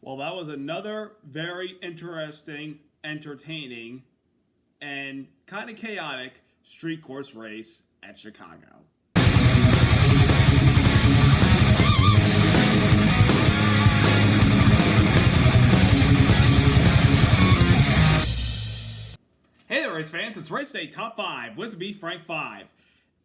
Well, that was another very interesting, entertaining, and kind of chaotic street course race at Chicago. Hey there, race fans. It's Race Day Top 5 with me, Frank 5.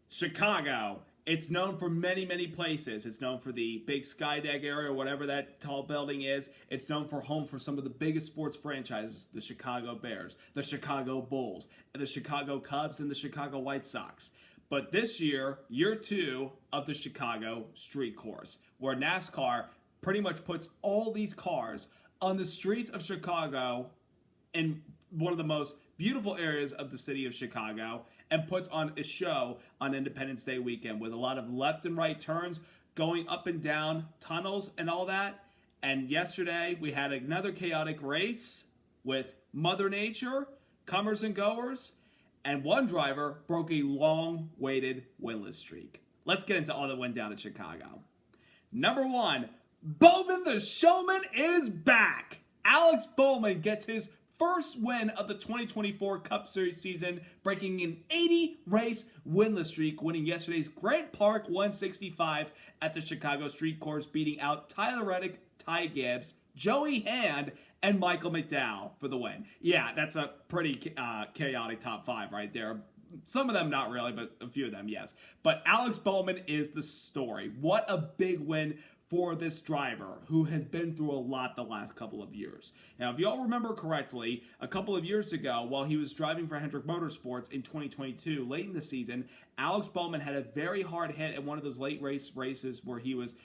Chicago. It's known for many, many places. It's known for the big Skydeck area, whatever that tall building is. It's known for home for some of the biggest sports franchises, the Chicago Bears, the Chicago Bulls, the Chicago Cubs, and the Chicago White Sox. But this year, year 2 of the Chicago Street Course, where NASCAR pretty much puts all these cars on the streets of Chicago in one of the most beautiful areas of the city of Chicago and puts on a show on Independence Day weekend with a lot of left and right turns, going up and down tunnels and all that. And yesterday we had another chaotic race with Mother Nature, comers and goers, and one driver broke a long-awaited winless streak. Let's get into all that went down at Chicago. Number 1, Bowman the Showman is back. Alex Bowman gets his first win of the 2024 Cup Series season, breaking an 80-race winless streak, winning yesterday's Grant Park 165 at the Chicago Street Course, beating out Tyler Reddick, Ty Gibbs, Joey Hand, and Michael McDowell for the win. Yeah, that's a pretty chaotic top 5 right there. Some of them not really, but a few of them, yes. But Alex Bowman is the story. What a big win for this driver who has been through a lot the last couple of years. Now, if you all remember correctly, a couple of years ago, while he was driving for Hendrick Motorsports in 2022, late in the season, Alex Bowman had a very hard hit in one of those late races where he was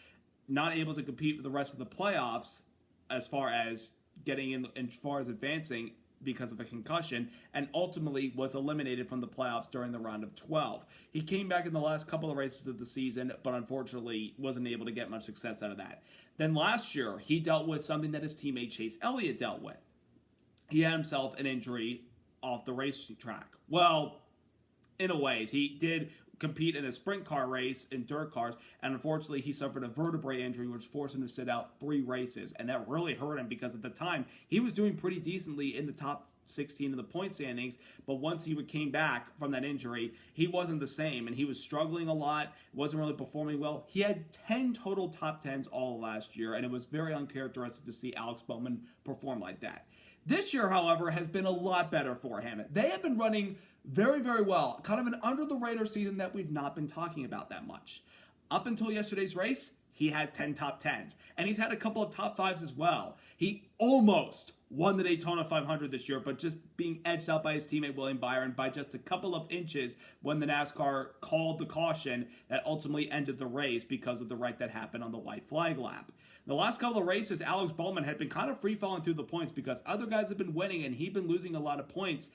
not able to compete with the rest of the playoffs as far as getting in, as far as advancing because of a concussion, and ultimately was eliminated from the playoffs during the round of 12. He came back in the last couple of races of the season, but unfortunately wasn't able to get much success out of that. Then last year, he dealt with something that his teammate Chase Elliott dealt with. He had himself an injury off the racetrack. Well, in a way, he did compete in a sprint car race in dirt cars, and unfortunately he suffered a vertebrae injury which forced him to sit out 3 races, and that really hurt him because at the time he was doing pretty decently in the top 16 of the point standings, but once he came back from that injury, he wasn't the same, and he was struggling a lot, wasn't really performing well. He had 10 total top 10s all last year, and it was very uncharacteristic to see Alex Bowman perform like that. This year, however, has been a lot better for him. They have been running very, very well. Kind of an under-the-radar season that we've not been talking about that much. Up until yesterday's race, he has 10 top 10s. And he's had a couple of top 5s as well. He almost won the Daytona 500 this year, but just being edged out by his teammate William Byron by just a couple of inches when the NASCAR called the caution that ultimately ended the race because of the wreck that happened on the white flag lap. The last couple of races, Alex Bowman had been kind of free-falling through the points because other guys have been winning and he'd been losing a lot of points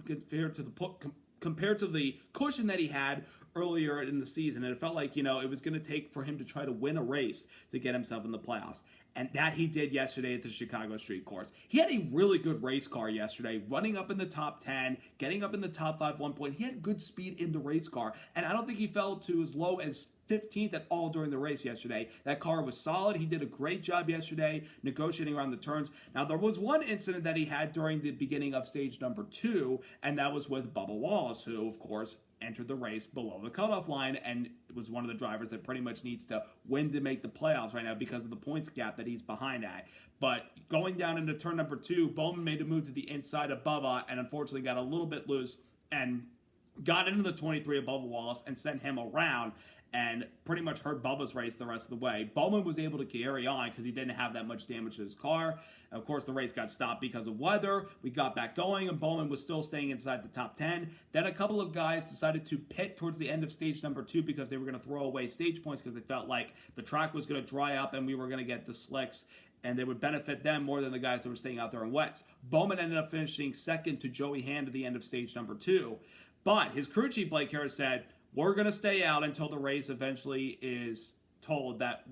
compared to the cushion that he had earlier in the season. And it felt like, it was going to take for him to try to win a race to get himself in the playoffs. And that he did yesterday at the Chicago Street Course. He had a really good race car yesterday, running up in the top 10, getting up in the top 5 one point. He had good speed in the race car, and I don't think he fell to as low as 15th at all during the race yesterday. That car was solid. He did a great job yesterday negotiating around the turns. Now, there was one incident that he had during the beginning of stage number 2, and that was with Bubba Wallace, who, of course, entered the race below the cutoff line and was one of the drivers that pretty much needs to win to make the playoffs right now because of the points gap that he's behind at. But going down into turn number 2, Bowman made a move to the inside of Bubba and unfortunately got a little bit loose and got into the 23 of Bubba Wallace and sent him around and pretty much hurt Bubba's race the rest of the way. Bowman was able to carry on because he didn't have that much damage to his car. Of course, the race got stopped because of weather. We got back going, and Bowman was still staying inside the top 10. Then a couple of guys decided to pit towards the end of stage number 2 because they were going to throw away stage points because they felt like the track was going to dry up and we were going to get the slicks, and they would benefit them more than the guys that were staying out there in wets. Bowman ended up finishing second to Joey Hand at the end of stage number 2. But his crew chief, Blake Harris, said, we're going to stay out until the race eventually is told that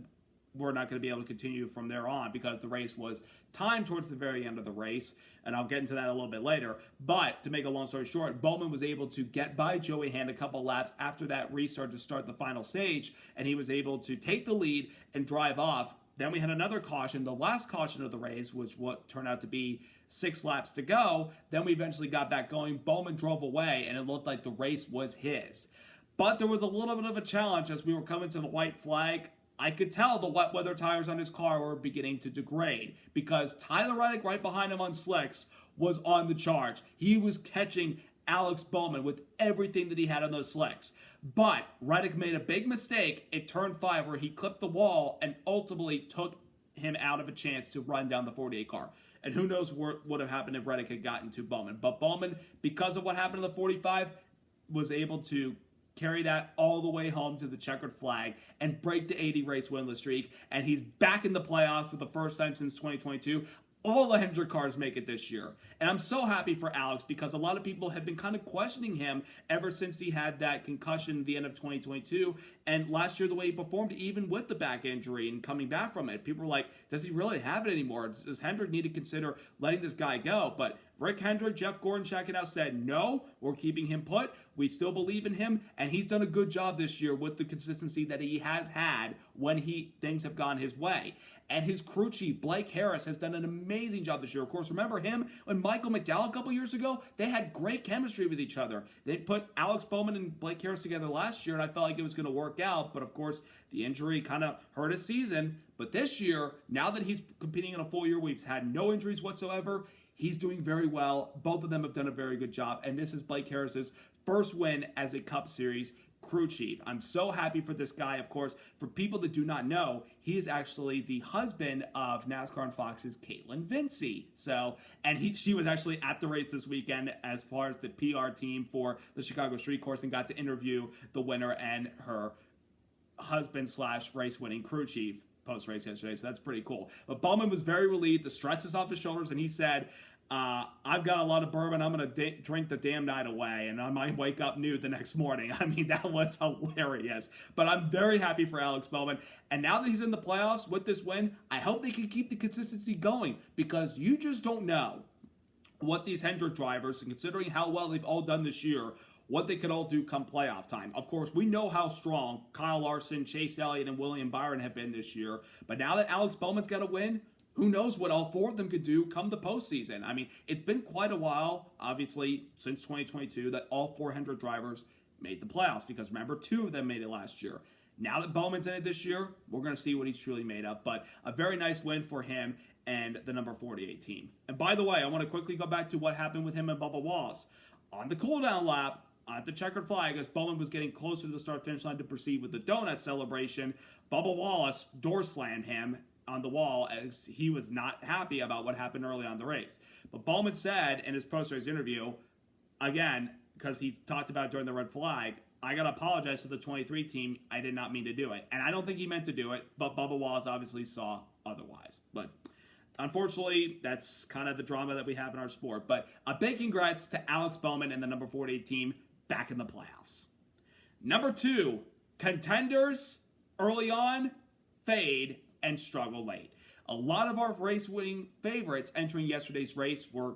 we're not going to be able to continue from there on because the race was timed towards the very end of the race, and I'll get into that a little bit later. But to make a long story short, Bowman was able to get by Joey Hand a couple laps after that restart to start the final stage, and he was able to take the lead and drive off then we had another caution. The last caution of the race was what turned out to be 6 laps to go. Then we eventually got back going. Bowman drove away, and it looked like the race was his. But there was a little bit of a challenge as we were coming to the white flag. I could tell the wet weather tires on his car were beginning to degrade because Tyler Reddick, right behind him on slicks, was on the charge. He was catching Alex Bowman with everything that he had on those slicks. But Reddick made a big mistake at turn 5 where he clipped the wall and ultimately took him out of a chance to run down the 48 car. And who knows what would have happened if Reddick had gotten to Bowman. But Bowman, because of what happened in the 45, was able to carry that all the way home to the checkered flag and break the 80 race winless streak. And he's back in the playoffs for the first time since 2022. All the Hendrick cars make it this year. And I'm so happy for Alex because a lot of people have been kind of questioning him ever since he had that concussion at the end of 2022. And last year, the way he performed, even with the back injury and coming back from it, people were like, does he really have it anymore? Does Hendrick need to consider letting this guy go? But Rick Hendrick, Jeff Gordon checking out said, no, we're keeping him put. We still believe in him. And he's done a good job this year with the consistency that he has had when things have gone his way. And his crew chief, Blake Harris, has done an amazing job this year. Of course, remember him and Michael McDowell a couple years ago? They had great chemistry with each other. They put Alex Bowman and Blake Harris together last year, and I felt like it was going to work out. But, of course, the injury kind of hurt his season. But this year, now that he's competing in a full year, we've had no injuries whatsoever. He's doing very well. Both of them have done a very good job. And this is Blake Harris's first win as a Cup Series crew chief. I'm so happy for this guy. Of course, for people that do not know, he is actually the husband of NASCAR and Fox's Caitlin Vincey. She was actually at the race this weekend as far as the PR team for the Chicago Street Course and got to interview the winner and her husband / race winning crew chief post-race yesterday, so that's pretty cool. But Bowman was very relieved. The stress is off his shoulders, and he said, I've got a lot of bourbon. I'm going to drink the damn night away, and I might wake up nude the next morning. I mean, that was hilarious. But I'm very happy for Alex Bowman. And now that he's in the playoffs with this win, I hope they can keep the consistency going because you just don't know what these Hendrick drivers, and considering how well they've all done this year, what they could all do come playoff time. Of course, we know how strong Kyle Larson, Chase Elliott, and William Byron have been this year. But now that Alex Bowman's got a win, who knows what all 4 of them could do come the postseason. I mean, it's been quite a while, obviously, since 2022, that all 400 drivers made the playoffs. Because remember, 2 of them made it last year. Now that Bowman's in it this year, we're going to see what he's truly made of. But a very nice win for him and the number 48 team. And by the way, I want to quickly go back to what happened with him and Bubba Wallace. On the cooldown lap, at the checkered flag, as Bowman was getting closer to the start-finish line to proceed with the donut celebration, Bubba Wallace door slammed him on the wall as he was not happy about what happened early on in the race. But Bowman said in his post-race interview, again, because he talked about during the red flag, I got to apologize to the 23 team. I did not mean to do it. And I don't think he meant to do it, but Bubba Wallace obviously saw otherwise. But unfortunately, that's kind of the drama that we have in our sport. But a big congrats to Alex Bowman and the number 48 team back in the playoffs. Number 2, contenders early on, fade, and struggle late. A lot of our race-winning favorites entering yesterday's race were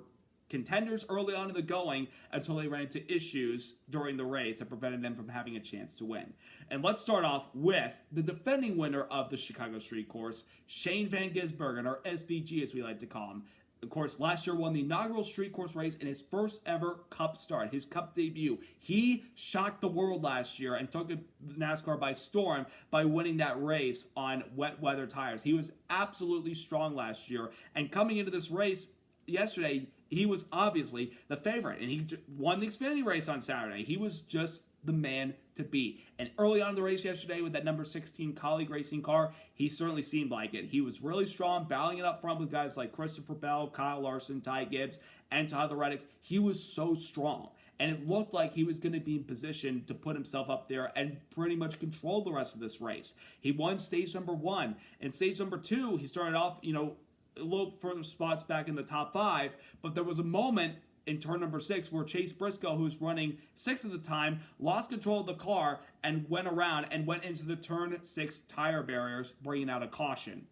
contenders early on in the going until they ran into issues during the race that prevented them from having a chance to win. And let's start off with the defending winner of the Chicago Street Course, Shane Van Gisbergen, or SVG as we like to call him. Of course, last year won the inaugural street course race in his first ever Cup start, his Cup debut. He shocked the world last year and took NASCAR by storm by winning that race on wet weather tires. He was absolutely strong last year, and coming into this race yesterday, he was obviously the favorite, and he won the Xfinity race on Saturday. He was just the man to beat. And early on in the race yesterday with that number 16 colleague racing car, he certainly seemed like it. He was really strong, battling it up front with guys like Christopher Bell, Kyle Larson, Ty Gibbs, and Tyler Reddick. He was so strong. And it looked like he was going to be in position to put himself up there and pretty much control the rest of this race. He won stage number 1. And stage number 2, he started off, a little further spots back in the top 5, but there was a moment in turn number 6 where Chase Briscoe, who was running 6 at the time, lost control of the car and went around and went into the turn 6 tire barriers, bringing out a caution.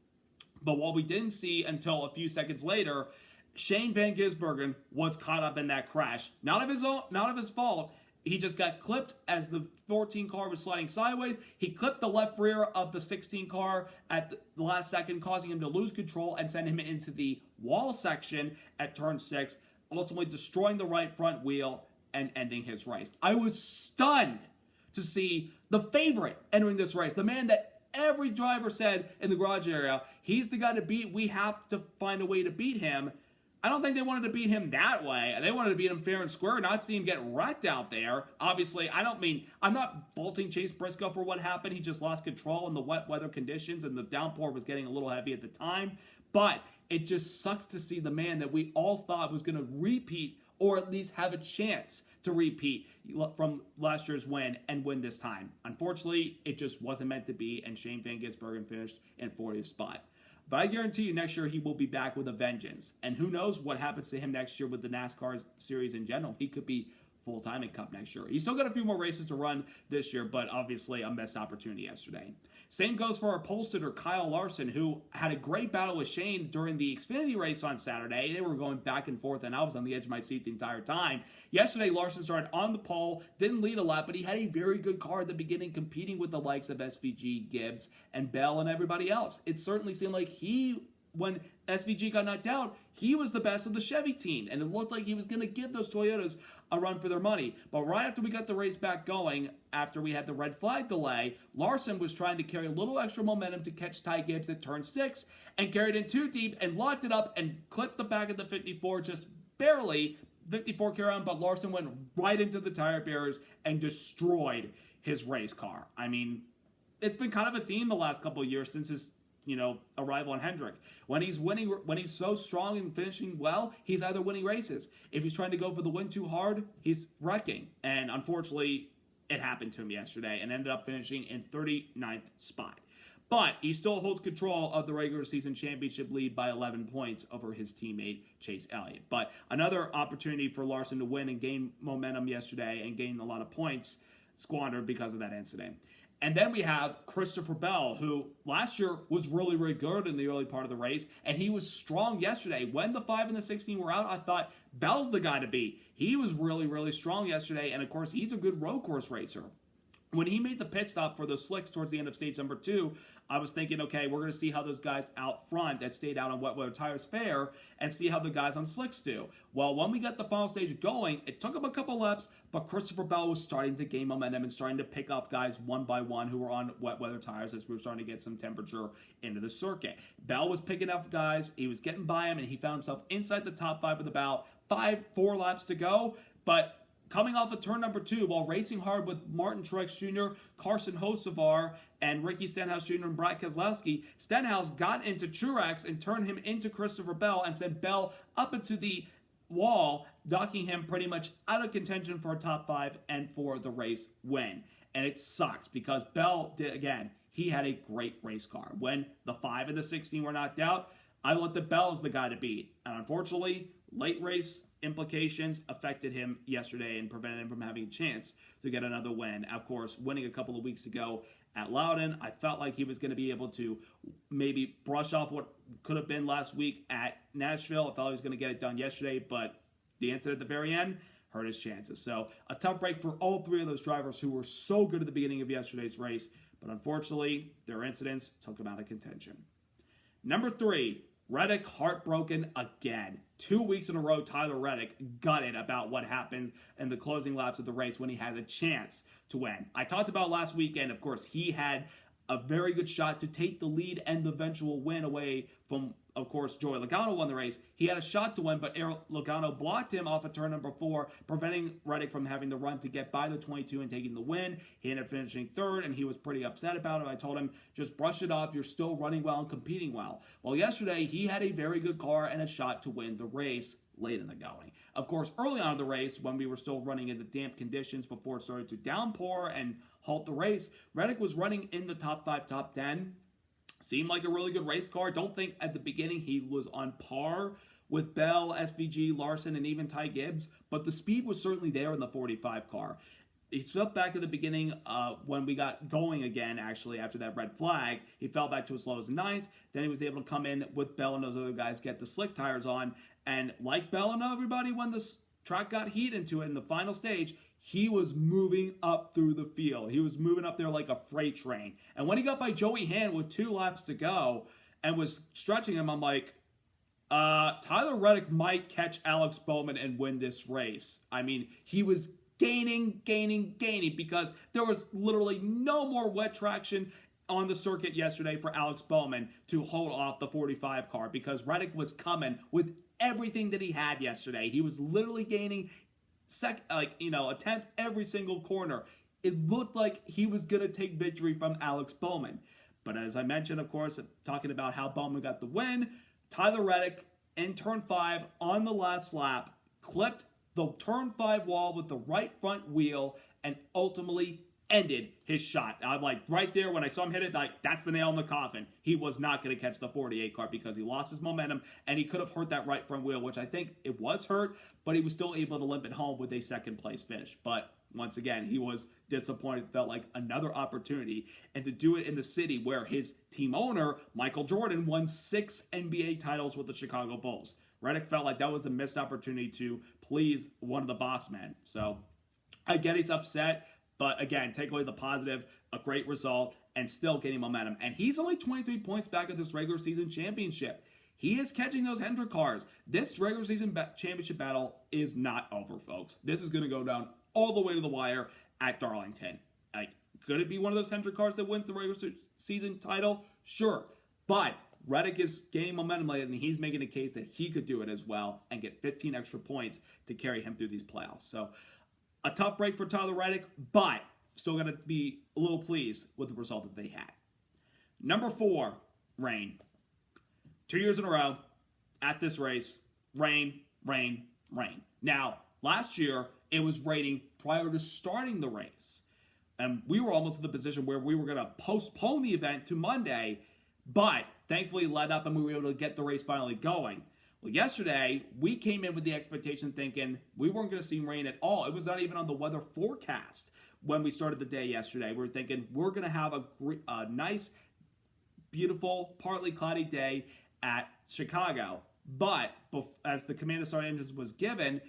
But what we didn't see until a few seconds later, Shane Van Gisbergen was caught up in that crash. Not of his fault. he just got clipped as the 14 car was sliding sideways. He clipped the left rear of the 16 car at the last second, causing him to lose control and send him into the wall section at turn 6, ultimately destroying the right front wheel and ending his race. I was stunned to see the favorite entering this race, the man that every driver said in the garage area, he's the guy to beat. We have to find a way to beat him. I don't think they wanted to beat him that way. They wanted to beat him fair and square, not see him get wrecked out there. Obviously, I'm not bolting Chase Briscoe for what happened. He just lost control in the wet weather conditions, and the downpour was getting a little heavy at the time. But it just sucks to see the man that we all thought was going to repeat, or at least have a chance to repeat from last year's win and win this time. Unfortunately, it just wasn't meant to be, and Shane Van Gisbergen finished in 40th spot. But I guarantee you next year he will be back with a vengeance. And who knows what happens to him next year with the NASCAR series in general. He could be full-time in Cup next year. He's still got a few more races to run this year, but obviously a missed opportunity yesterday. Same goes for our pole sitter, Kyle Larson, who had a great battle with Shane during the Xfinity race on Saturday. They were going back and forth, and I was on the edge of my seat the entire time. Yesterday, Larson started on the pole, didn't lead a lot, but he had a very good car at the beginning, competing with the likes of SVG, Gibbs, and Bell, and everybody else. It certainly seemed like when SVG got knocked out, he was the best of the Chevy team, and it looked like he was going to give those Toyotas a run for their money. But right after we got the race back going, after we had the red flag delay, Larson was trying to carry a little extra momentum to catch Ty Gibbs at turn 6, and carried in too deep and locked it up and clipped the back of the 54 just barely. 54 carry on, but Larson went right into the tire barriers and destroyed his race car. I mean, it's been kind of a theme the last couple of years since his arrival on Hendrick. When he's winning, when he's so strong and finishing well, he's either winning races. If he's trying to go for the win too hard, he's wrecking. And unfortunately, it happened to him yesterday and ended up finishing in 39th spot. But he still holds control of the regular season championship lead by 11 points over his teammate, Chase Elliott. But another opportunity for Larson to win and gain momentum yesterday and gain a lot of points squandered because of that incident. And then we have Christopher Bell, who last year was really, really good in the early part of the race, and he was strong yesterday. When the 5 and the 16 were out, I thought Bell's the guy to beat. He was really, really strong yesterday, and of course, he's a good road course racer. When he made the pit stop for those slicks towards the end of stage number 2, I was thinking, okay, we're going to see how those guys out front that stayed out on wet weather tires fare and see how the guys on slicks do. Well, when we got the final stage going, it took him a couple laps, but Christopher Bell was starting to gain momentum and starting to pick off guys one by one who were on wet weather tires as we were starting to get some temperature into the circuit. Bell was picking up guys, he was getting by him, and he found himself inside the top 5 with about 4 laps to go, but coming off of turn number 2, while racing hard with Martin Truex Jr., Carson Hocevar, and Ricky Stenhouse Jr. and Brad Keselowski, Stenhouse got into Truex and turned him into Christopher Bell and sent Bell up into the wall, knocking him pretty much out of contention for a top 5 and for the race win. And it sucks because Bell did, again, he had a great race car. When the 5 and the 16 were knocked out, I looked at Bell as the guy to beat. And unfortunately, late race implications affected him yesterday and prevented him from having a chance to get another win. Of course, winning a couple of weeks ago at Loudon, I felt like he was going to be able to maybe brush off what could have been last week at Nashville. I thought he was going to get it done yesterday, but the incident at the very end hurt his chances. So a tough break for all 3 of those drivers who were so good at the beginning of yesterday's race, but unfortunately, their incidents took them out of contention. Number 3, Reddick heartbroken again. 2 weeks in a row, Tyler Reddick gutted about what happened in the closing laps of the race when he had a chance to win. I talked about last weekend, of course, he had a very good shot to take the lead and the eventual win away from, of course, Joey Logano won the race. He had a shot to win, but Logano blocked him off of turn number 4, preventing Reddick from having the run to get by the 22 and taking the win. He ended up finishing 3rd, and he was pretty upset about it. I told him, just brush it off. You're still running well and competing well. Well, yesterday, he had a very good car and a shot to win the race late in the going. Of course, early on in the race, when we were still running in the damp conditions before it started to downpour and halt the race, Reddick was running in the top 5, top 10. Seemed like a really good race car. Don't think at the beginning he was on par with Bell, SVG, Larson, and even Ty Gibbs, but the speed was certainly there in the 45 car. He slipped back at the beginning when we got going again, actually, after that red flag. He fell back to as low as 9th. Then he was able to come in with Bell and those other guys, get the slick tires on. And like Bell and everybody, when the track got heat into it in the final stage, he was moving up through the field. He was moving up there like a freight train. And when he got by Joey Hand with 2 laps to go and was stretching him, I'm like, Tyler Reddick might catch Alex Bowman and win this race. I mean, he was gaining because there was literally no more wet traction on the circuit yesterday for Alex Bowman to hold off the 45 car because Reddick was coming with everything that he had yesterday. He was literally gaining a tenth every single corner. It looked like he was going to take victory from Alex Bowman. But as I mentioned, of course, talking about how Bowman got the win, Tyler Reddick in turn 5 on the last lap clipped the turn 5 wall with the right front wheel and ultimately ended his shot. I'm like, right there when I saw him hit it, like, that's the nail in the coffin. He was not going to catch the 48 car because he lost his momentum and he could have hurt that right front wheel, which I think it was hurt, but he was still able to limp it home with a second place finish. But once again, he was disappointed. Felt like another opportunity, and to do it in the city where his team owner, Michael Jordan, won 6 NBA titles with the Chicago Bulls. Reddick felt like that was a missed opportunity to please one of the boss men. So I get he's upset, but again, take away the positive, a great result, and still getting momentum. And he's only 23 points back at this regular season championship. He is catching those Hendrick cars. This regular season championship battle is not over, folks. This is going to go down all the way to the wire at Darlington. Like, could it be one of those Hendrick cars that wins the regular season title? Sure. But Reddick is gaining momentum late, and he's making a case that he could do it as well and get 15 extra points to carry him through these playoffs. So a tough break for Tyler Reddick, but still going to be a little pleased with the result that they had. Number 4, rain. 2 years in a row at this race, rain. Now, last year, it was raining prior to starting the race. And we were almost in the position where we were going to postpone the event to Monday, but thankfully it let up and we were able to get the race finally going. Well, yesterday, we came in with the expectation thinking we weren't going to see rain at all. It was not even on the weather forecast when we started the day yesterday. We were thinking we're going to have a nice, beautiful, partly cloudy day at Chicago. But as the command to start engines was given,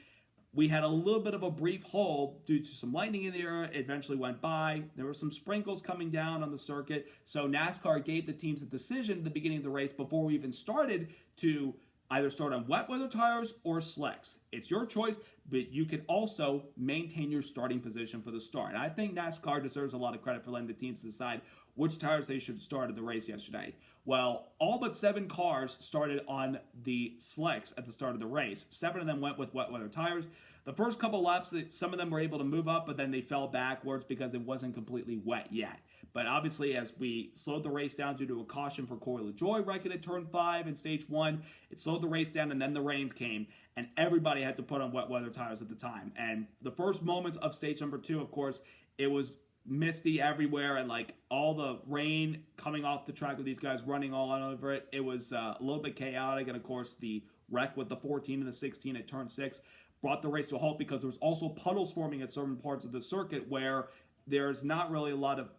we had a little bit of a brief hole due to some lightning in the air. It eventually went by. There were some sprinkles coming down on the circuit. So NASCAR gave the teams a decision at the beginning of the race before we even started to either start on wet weather tires or slicks. It's your choice, but you can also maintain your starting position for the start. And I think NASCAR deserves a lot of credit for letting the teams decide which tires they should start at the race yesterday. Well, all but 7 cars started on the slicks at the start of the race. 7 of them went with wet weather tires. The first couple laps, some of them were able to move up, but then they fell backwards because it wasn't completely wet yet. But obviously, as we slowed the race down due to a caution for Corey LaJoie wrecking at turn 5 in stage 1, it slowed the race down, and then the rains came, and everybody had to put on wet weather tires at the time. And the first moments of stage number 2, of course, it was misty everywhere, and like all the rain coming off the track with these guys running all over it. It was a little bit chaotic, and of course, the wreck with the 14 and the 16 at turn 6 brought the race to a halt because there was also puddles forming at certain parts of the circuit where there's not really a lot of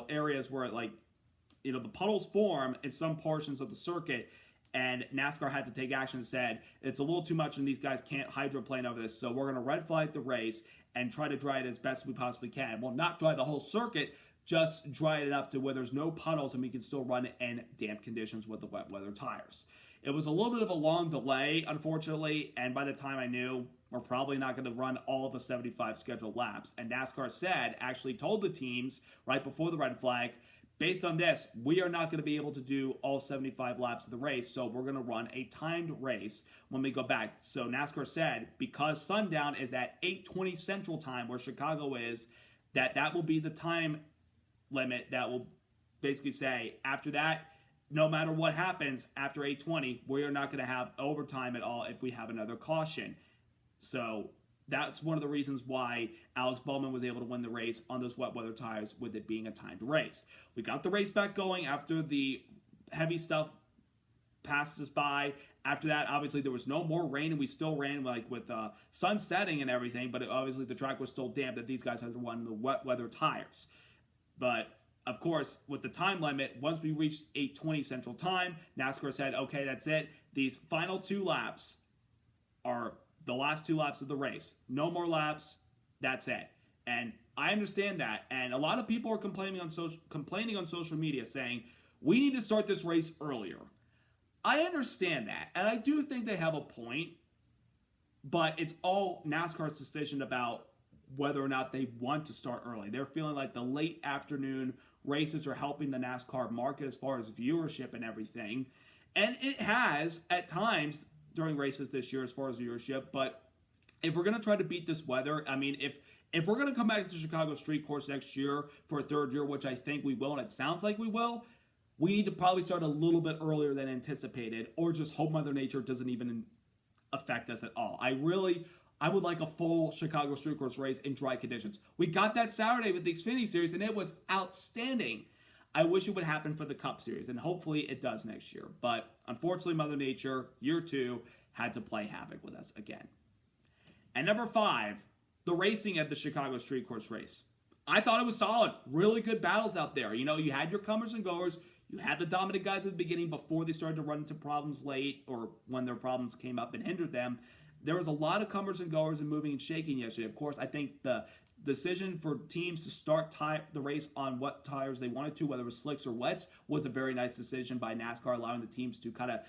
areas where the puddles form in some portions of the circuit, and NASCAR had to take action and said, it's a little too much and these guys can't hydroplane over this, so we're going to red flag the race and try to dry it as best we possibly can. Well, not dry the whole circuit, just dry it enough to where there's no puddles and we can still run it in damp conditions with the wet weather tires. It was a little bit of a long delay, unfortunately, and by the time I knew, we're probably not going to run all of the 75 scheduled laps. And NASCAR actually told the teams right before the red flag, based on this, we are not going to be able to do all 75 laps of the race, so we're going to run a timed race when we go back. So NASCAR said, because sundown is at 8:20 Central Time, where Chicago is, that will be the time limit that will basically say, after that, no matter what happens after 8:20, we are not going to have overtime at all if we have another caution. So that's one of the reasons why Alex Bowman was able to win the race on those wet weather tires with it being a timed race. We got the race back going after the heavy stuff passed us by. After that, obviously, there was no more rain, and we still ran with sun setting and everything, but obviously the track was still damp that these guys had to run the wet weather tires. But of course, with the time limit, once we reached 8:20 Central Time, NASCAR said, okay, that's it. These final 2 laps are the last 2 laps of the race. No more laps. That's it. And I understand that. And a lot of people are complaining on social media saying, we need to start this race earlier. I understand that. And I do think they have a point. But it's all NASCAR's decision about whether or not they want to start early. They're feeling like the late afternoon races are helping the NASCAR market as far as viewership and everything. And it has at times during races this year as far as viewership. But if we're going to try to beat this weather, I mean, if we're going to come back to the Chicago Street Course next year for a third year, which I think we will, and it sounds like we will, we need to probably start a little bit earlier than anticipated, or just hope Mother Nature doesn't even affect us at all. I would like a full Chicago Street Course race in dry conditions. We got that Saturday with the Xfinity Series, and it was outstanding. I wish it would happen for the Cup Series, and hopefully it does next year. But unfortunately, Mother Nature, year 2, had to play havoc with us again. And number 5, the racing at the Chicago Street Course race. I thought it was solid. Really good battles out there. You know, you had your comers and goers. You had the dominant guys at the beginning before they started to run into problems late or when their problems came up and hindered them. There was a lot of comers and goers and moving and shaking yesterday. Of course, I think the decision for teams to start the race on what tires they wanted to, whether it was slicks or wets, was a very nice decision by NASCAR, allowing the teams to kind of,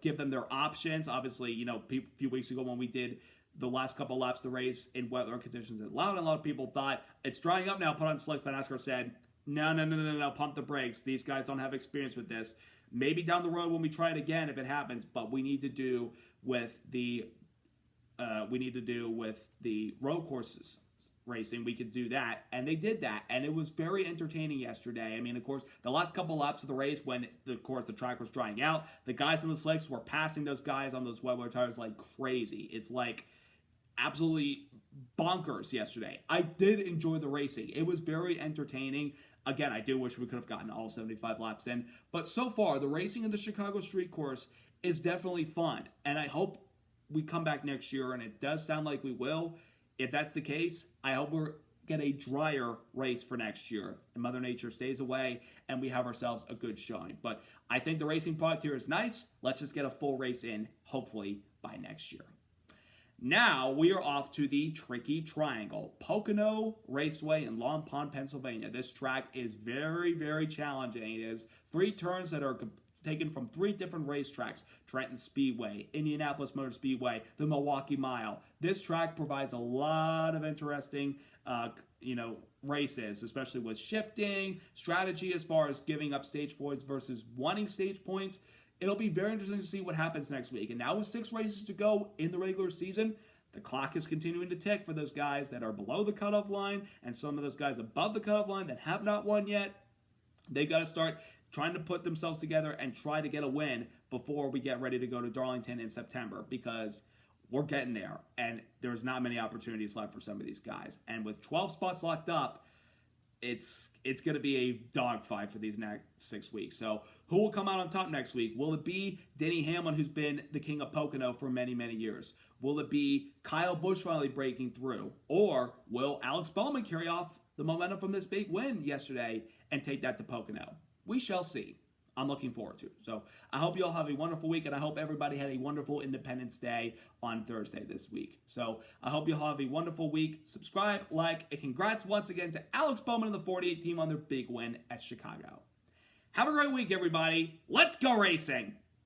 give them their options. Obviously, a few weeks ago when we did the last couple laps of the race in weather conditions that allowed, a lot of people thought it's drying up now, put on slicks, but NASCAR said, no, pump the brakes. These guys don't have experience with this. Maybe down the road when we try it again if it happens, but we need to do with the road courses racing. We could do that, and they did that, and it was very entertaining yesterday. I mean, of course, the last couple laps of the race when the track was drying out, the guys on the slicks were passing those guys on those wet weather tires like crazy. It's like absolutely bonkers yesterday. I did enjoy the racing. It was very entertaining. Again, I do wish we could have gotten all 75 laps in. But so far, the racing in the Chicago Street Course is definitely fun. And I hope we come back next year, and it does sound like we will. If that's the case, I hope we get a drier race for next year. And Mother Nature stays away, and we have ourselves a good showing. But I think the racing product here is nice. Let's just get a full race in, hopefully, by next year. Now we are off to the Tricky Triangle, Pocono Raceway in Long Pond, Pennsylvania. This track is very, very challenging. It is 3 turns that are taken from 3 different racetracks: Trenton Speedway, Indianapolis Motor Speedway, the Milwaukee Mile. This track provides a lot of interesting, races, especially with shifting, strategy as far as giving up stage points versus wanting stage points. It'll be very interesting to see what happens next week. And now with 6 races to go in the regular season, the clock is continuing to tick for those guys that are below the cutoff line and some of those guys above the cutoff line that have not won yet. They've got to start trying to put themselves together and try to get a win before we get ready to go to Darlington in September, because we're getting there and there's not many opportunities left for some of these guys. And with 12 spots locked up, it's going to be a dogfight for these next 6 weeks. So who will come out on top next week? Will it be Denny Hamlin, who's been the king of Pocono for many, many years? Will it be Kyle Busch finally breaking through? Or will Alex Bowman carry off the momentum from this big win yesterday and take that to Pocono? We shall see. I'm looking forward to. So I hope you all have a wonderful week, and I hope everybody had a wonderful Independence Day on Thursday this week. So I hope you all have a wonderful week. Subscribe, like, and congrats once again to Alex Bowman and the 48 team on their big win at Chicago. Have a great week, everybody. Let's go racing!